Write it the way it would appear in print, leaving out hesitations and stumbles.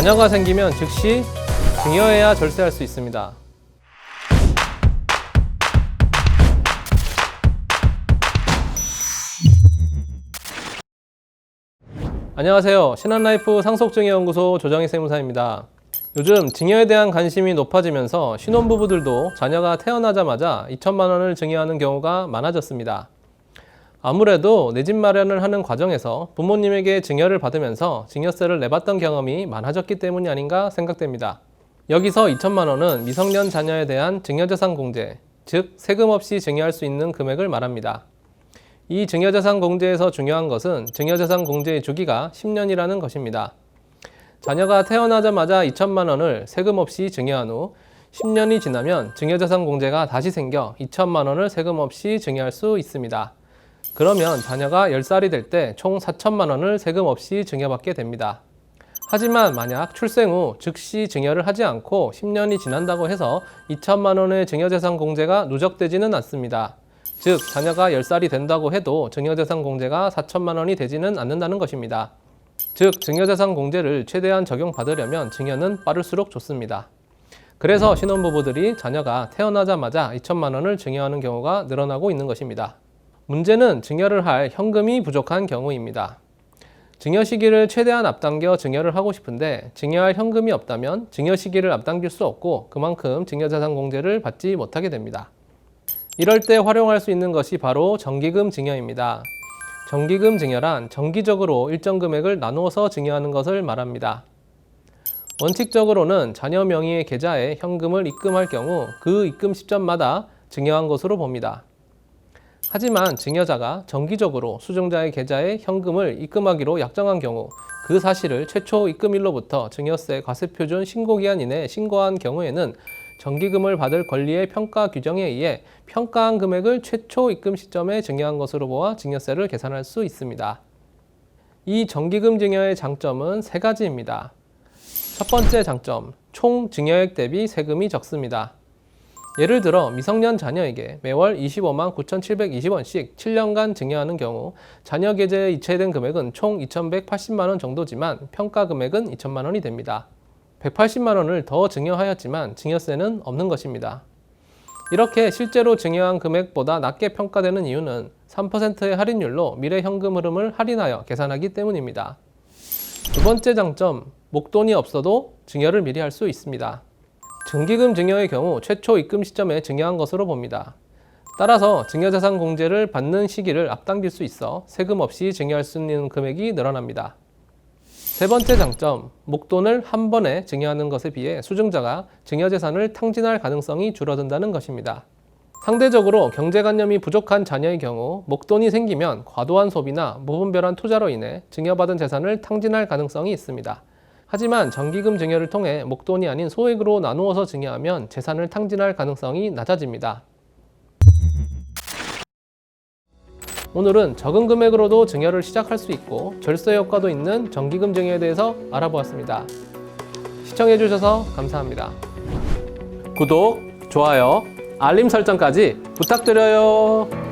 자녀가 생기면 즉시 증여해야 절세할 수 있습니다. 안녕하세요. 신한라이프 상속증여연구소 조정희 세무사입니다. 요즘 증여에 대한 관심이 높아지면서 신혼부부들도 자녀가 태어나자마자 2천만 원을 증여하는 경우가 많아졌습니다. 아무래도 내 집 마련을 하는 과정에서 부모님에게 증여를 받으면서 증여세를 내봤던 경험이 많아졌기 때문이 아닌가 생각됩니다. 여기서 2천만 원은 미성년 자녀에 대한 증여재산 공제, 즉 세금 없이 증여할 수 있는 금액을 말합니다. 이 증여재산 공제에서 중요한 것은 증여재산 공제의 주기가 10년이라는 것입니다. 자녀가 태어나자마자 2천만 원을 세금 없이 증여한 후 10년이 지나면 증여재산 공제가 다시 생겨 2천만 원을 세금 없이 증여할 수 있습니다. 그러면 자녀가 10살이 될 때 총 4천만 원을 세금 없이 증여받게 됩니다. 하지만 만약 출생 후 즉시 증여를 하지 않고 10년이 지난다고 해서 2천만 원의 증여재산 공제가 누적되지는 않습니다. 즉, 자녀가 10살이 된다고 해도 증여재산 공제가 4천만 원이 되지는 않는다는 것입니다. 즉, 증여재산 공제를 최대한 적용받으려면 증여는 빠를수록 좋습니다. 그래서 신혼부부들이 자녀가 태어나자마자 2천만 원을 증여하는 경우가 늘어나고 있는 것입니다. 문제는 증여를 할 현금이 부족한 경우입니다. 증여 시기를 최대한 앞당겨 증여를 하고 싶은데 증여할 현금이 없다면 증여 시기를 앞당길 수 없고 그만큼 증여재산 공제를 받지 못하게 됩니다. 이럴 때 활용할 수 있는 것이 바로 정기금 증여입니다. 정기금 증여란 정기적으로 일정 금액을 나누어서 증여하는 것을 말합니다. 원칙적으로는 자녀 명의의 계좌에 현금을 입금할 경우 그 입금 시점마다 증여한 것으로 봅니다. 하지만 증여자가 정기적으로 수증자의 계좌에 현금을 입금하기로 약정한 경우 그 사실을 최초 입금일로부터 증여세 과세표준 신고기한 이내에 신고한 경우에는 정기금을 받을 권리의 평가 규정에 의해 평가한 금액을 최초 입금 시점에 증여한 것으로 보아 증여세를 계산할 수 있습니다. 이 정기금 증여의 장점은 세 가지입니다. 첫 번째 장점, 총 증여액 대비 세금이 적습니다. 예를 들어 미성년 자녀에게 매월 25만 9,720원씩 7년간 증여하는 경우 자녀 계좌에 이체된 금액은 총 2,180만 원 정도지만 평가 금액은 2천만 원이 됩니다. 180만 원을 더 증여하였지만 증여세는 없는 것입니다. 이렇게 실제로 증여한 금액보다 낮게 평가되는 이유는 3%의 할인율로 미래 현금 흐름을 할인하여 계산하기 때문입니다. 두 번째 장점, 목돈이 없어도 증여를 미리 할 수 있습니다. 정기금 증여의 경우 최초 입금 시점에 증여한 것으로 봅니다. 따라서 증여재산 공제를 받는 시기를 앞당길 수 있어 세금 없이 증여할 수 있는 금액이 늘어납니다. 세 번째 장점, 목돈을 한 번에 증여하는 것에 비해 수증자가 증여재산을 탕진할 가능성이 줄어든다는 것입니다. 상대적으로 경제관념이 부족한 자녀의 경우 목돈이 생기면 과도한 소비나 무분별한 투자로 인해 증여받은 재산을 탕진할 가능성이 있습니다. 하지만 정기금 증여를 통해 목돈이 아닌 소액으로 나누어서 증여하면 재산을 탕진할 가능성이 낮아집니다. 오늘은 적은 금액으로도 증여를 시작할 수 있고 절세 효과도 있는 정기금 증여에 대해서 알아보았습니다. 시청해주셔서 감사합니다. 구독, 좋아요, 알림 설정까지 부탁드려요.